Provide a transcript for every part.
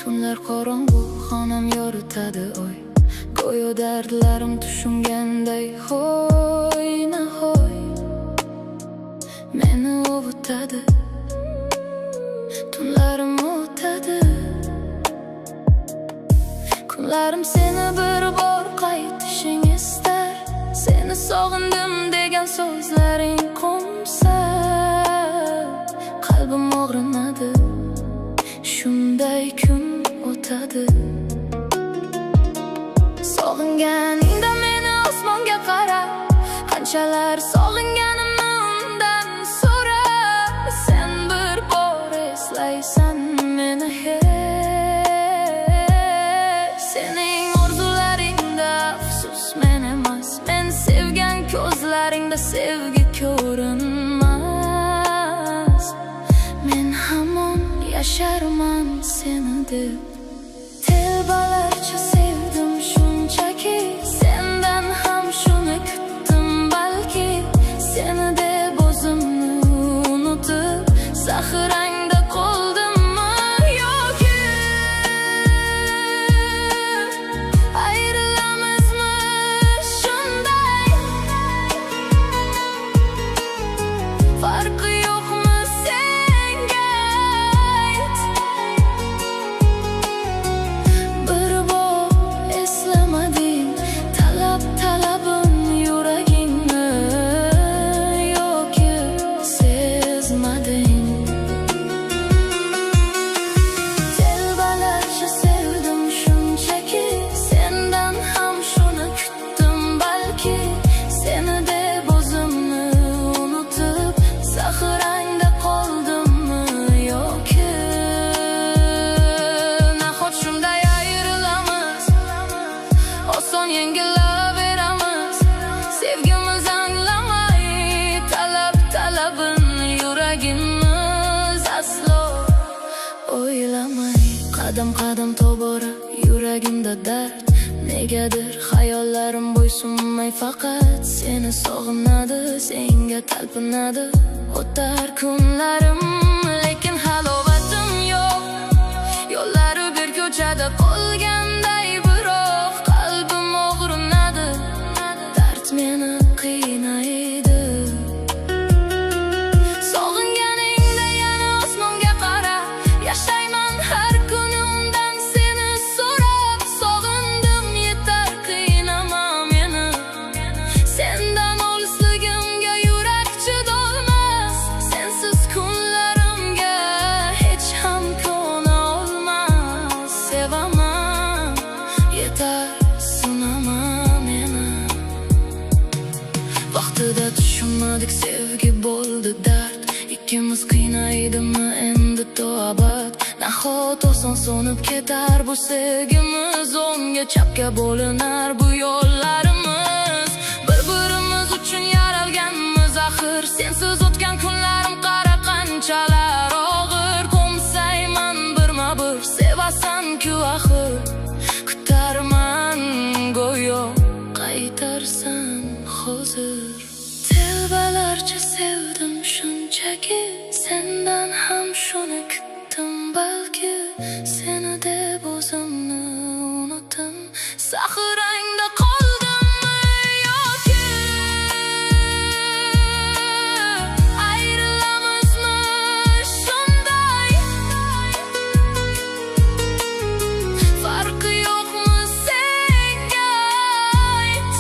Tunlar qorong'u, xonam yoritadi oy. Go'yo dardlarim tushunganday, hoy nahoy meni ovutadi. Tunlarim o'tadi, kunlarim seni bir bor qaytishing istar. Seni sog'indim degan so'zlaring qo'msa, qalbim og'rinadi. Shunday kun o'tadi. Sog'inganingda meni osmonga qara, qanchalar sog'inganimni undan so'ra. Sen bir bor eslaysan meni sening orzularingda afsus men emas. Men sevgan ko'zlaringda sevgi ko'rinmas. Men hamon yasharman seni deb. Telbalarcha sevdim shunchaki, sendan ham shuni kutdim balki. Seni deb o'zimni unutib zaxirangda qoldimmi yoki ayrilamizmi shunday? Farqi yo'qmi senga ayt? Bir bor eslamading talabim yuragingni yoki sezmading? Telbalarcha sevdim shunchaki, sendan ham shuni kutdim balki. Seni deb o'zimni unutib zaxirangda qoldimmi yoki nahot shunday ayrilamiz, oson yengilaveramiz. Sevgimiz anglamay talabin yuragimiz aslo o'ylamay. Qadam tobora yuragimda dard, negadir xayollarim bo'ysunmay faqat seni sog'inadi, senga talpinadi. O'tar kunlarim lekin halovatim yo'q, yo'llari bir ko'chada qolganday biroq qalbim og'rinadi. Dard meni qiynaydi. Sog'inganingda yana osmonga qara, yashayman har kuni undan seni so'rab. Sog'indim yetar qiynama meni, sendan olisligimga yurak chidolmas. Sensiz kunlarimga hech ham ko'na olmas. Sevaman yetar sinama meni. Vaqtida tushunmadik sevgi bo'ldi dard, ikkimiz qiynaydimi endi to abad? Nahot oson so'nib ketar bu sevgimiz, o'ngga chapga bo'linar bu yo'llarimiz. Bir-birimiz uchun yaralganmiz axir, sensiz o'tgan kunlarim qara qanchalar og'ir. Qo'msayman birma-bir, sevasan-ku axir. Kutarman go'yo qaytarsan hozir. Telbalarcha sevdim shunchaki, sendan ham shuni kutdim balki. Seni deb o'zimni unutdim zaxirangda qoldimmi yoki ayrilamizmi shunday? Farqi yo'qmi senga ayt?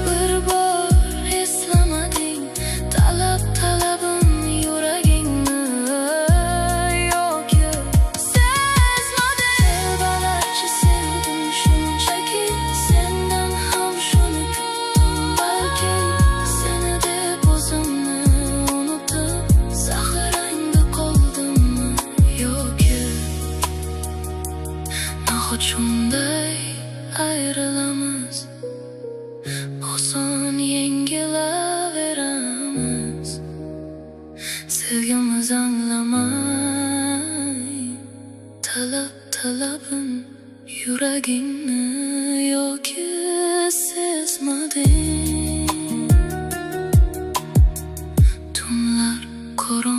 Bir bor eslamading talabim yuragingni yoki sezmading? Telbalarcha sevdim shunchaki, sendan ham shuni kutdim balki. Seni deb o'zimni unutib zaxirangda qoldimmi yoki nahot shunday ayrilamiz, oson yengilaveramiz. Sevgimiz anglamay talabim yuragingni yoki sezmading? Tunlar qorong'u